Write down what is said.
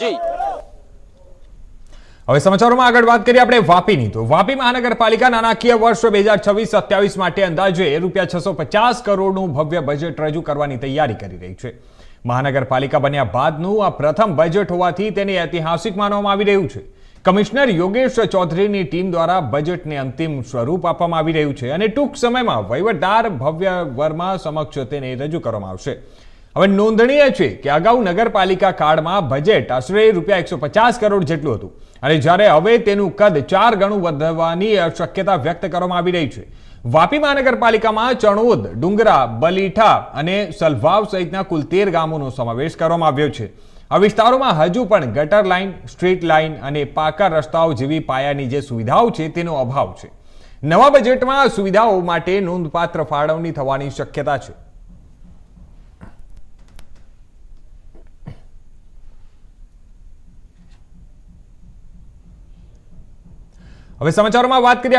જી હવે સમાચારોમાં આગળ વાત કરીએ આપણે વાપીની તો વાપી મહાનગરપાલિકા નાણાકીય વર્ષ 2026-27 માટે અંદાજે ₹650 કરોડનું ભવ્ય બજેટ રજૂ કરવાની તૈયારી કરી રહી છે। મહાનગરપાલિકા બન્યા બાદનું આ પ્રથમ બજેટ હોવાથી તેને ઐતિહાસિક માનવામાં આવી રહ્યું છે। કમિશનર યોગેશ ચૌધરીની ટીમ દ્વારા બજેટને અંતિમ સ્વરૂપ આપવામાં આવી રહ્યું છે અને ટૂંક સમયમાં વહીવટદાર ભવ્ય વર્મા સમક્ષ તેને રજૂ કરવામાં આવશે। હવે નોંધનીય છે કે અગાઉ નગરપાલિકા કાળમાં બજેટ આશરે ₹150 કરોડ જેટલું હતું અને જ્યારે હવે તેનું કદ 4 ગણું વધવાની શક્યતા વ્યક્ત કરવામાં આવી રહી છે। વાપી મહાનગરપાલિકામાં ચણોદ, ડુંગરા, બલીઠા અને સલવાવ સહિતના કુલ 13 ગામોનો સમાવેશ કરવામાં આવ્યો છે। આ વિસ્તારોમાં હજુ પણ ગટર લાઇન, સ્ટ્રીટ લાઇન અને પાકા રસ્તાઓ જેવી પાયાની જે સુવિધાઓ છે તેનો અભાવ છે। નવા બજેટમાં આ સુવિધાઓ માટે નોંધપાત્ર ફાળવણી થવાની શક્યતા છે। હવે સમાચારોમાં વાત કરીએ